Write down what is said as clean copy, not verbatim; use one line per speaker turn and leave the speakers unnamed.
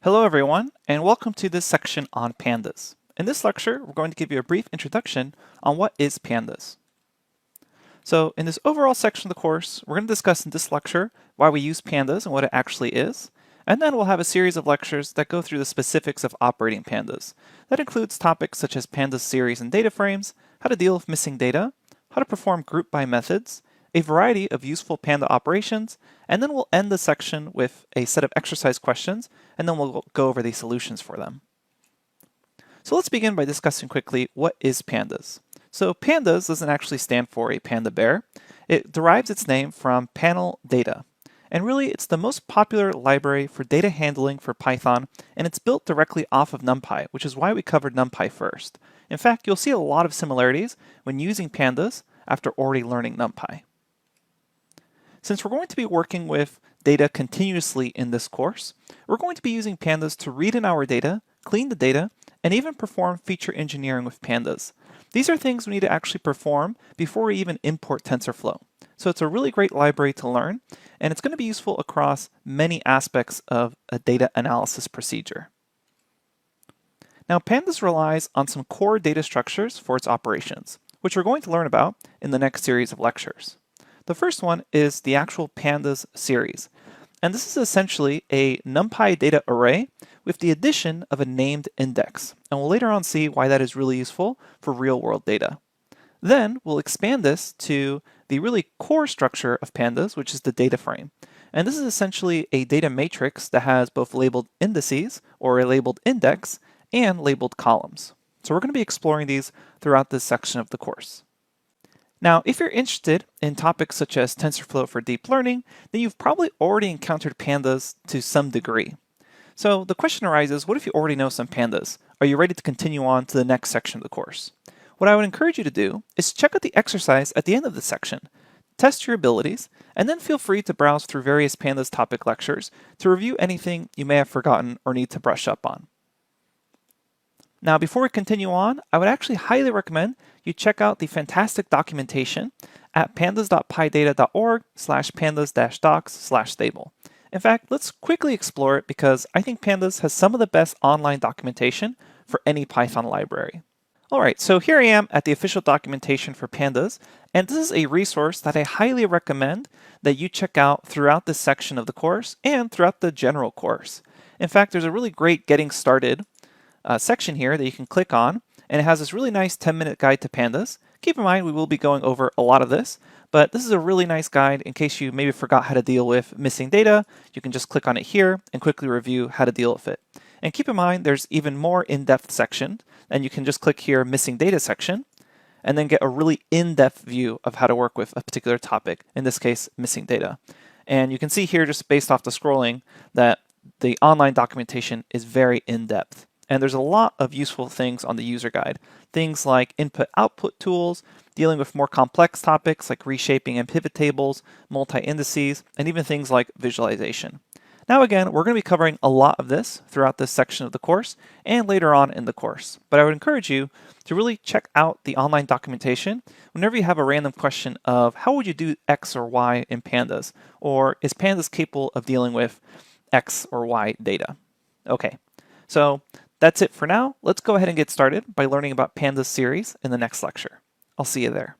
Hello everyone, and welcome to this section on pandas. In this lecture, we're going to give you a brief introduction on what is pandas. So in this overall section of the course, we're going to discuss in this lecture why we use pandas and what it actually is, and then we'll have a series of lectures that go through the specifics of operating pandas. That includes topics such as pandas series and data frames, how to deal with missing data, how to perform group by methods, a variety of useful panda operations, and then we'll end the section with a set of exercise questions, and then we'll go over the solutions for them. So let's begin by discussing quickly what is pandas. So pandas doesn't actually stand for a panda bear. It derives its name from panel data. And really, it's the most popular library for data handling for Python, and it's built directly off of NumPy, which is why we covered NumPy first. In fact, you'll see a lot of similarities when using pandas after already learning NumPy. Since we're going to be working with data continuously in this course, we're going to be using pandas to read in our data, clean the data, and even perform feature engineering with pandas. These are things we need to actually perform before we even import TensorFlow. So it's a really great library to learn, and it's going to be useful across many aspects of a data analysis procedure. Now, pandas relies on some core data structures for its operations, which we're going to learn about in the next series of lectures. The first one is the actual pandas series. And this is essentially a NumPy data array with the addition of a named index. And we'll later on see why that is really useful for real-world data. Then we'll expand this to the really core structure of pandas, which is the data frame. And this is essentially a data matrix that has both labeled indices, or a labeled index, and labeled columns. So we're going to be exploring these throughout this section of the course. Now, if you're interested in topics such as TensorFlow for deep learning, then you've probably already encountered pandas to some degree. So the question arises, what if you already know some pandas? Are you ready to continue on to the next section of the course? What I would encourage you to do is check out the exercise at the end of the section, test your abilities, and then feel free to browse through various pandas topic lectures to review anything you may have forgotten or need to brush up on. Now, before we continue on, I would actually highly recommend you check out the fantastic documentation at pandas.pydata.org/pandas-docs/stable. In fact, let's quickly explore it because I think Pandas has some of the best online documentation for any Python library. Alright, so here I am at the official documentation for Pandas, and this is a resource that I highly recommend that you check out throughout this section of the course and throughout the general course. In fact, there's a really great getting started section here that you can click on, and it has this really nice 10-minute guide to pandas. Keep in mind we will be going over a lot of this, but this is a really nice guide in case you maybe forgot how to deal with missing data. You can just click on it here and quickly review how to deal with it. And keep in mind there's even more in-depth section, and you can just click here missing data section and then get a really in-depth view of how to work with a particular topic, in this case missing data. And you can see here just based off the scrolling that the online documentation is very in-depth. And there's a lot of useful things on the user guide. Things like input-output tools, dealing with more complex topics like reshaping and pivot tables, multi-indices, and even things like visualization. Now again, we're going to be covering a lot of this throughout this section of the course and later on in the course. But I would encourage you to really check out the online documentation whenever you have a random question of how would you do X or Y in pandas, or is pandas capable of dealing with X or Y data? Okay, so that's it for now. Let's go ahead and get started by learning about Pandas series in the next lecture. I'll see you there.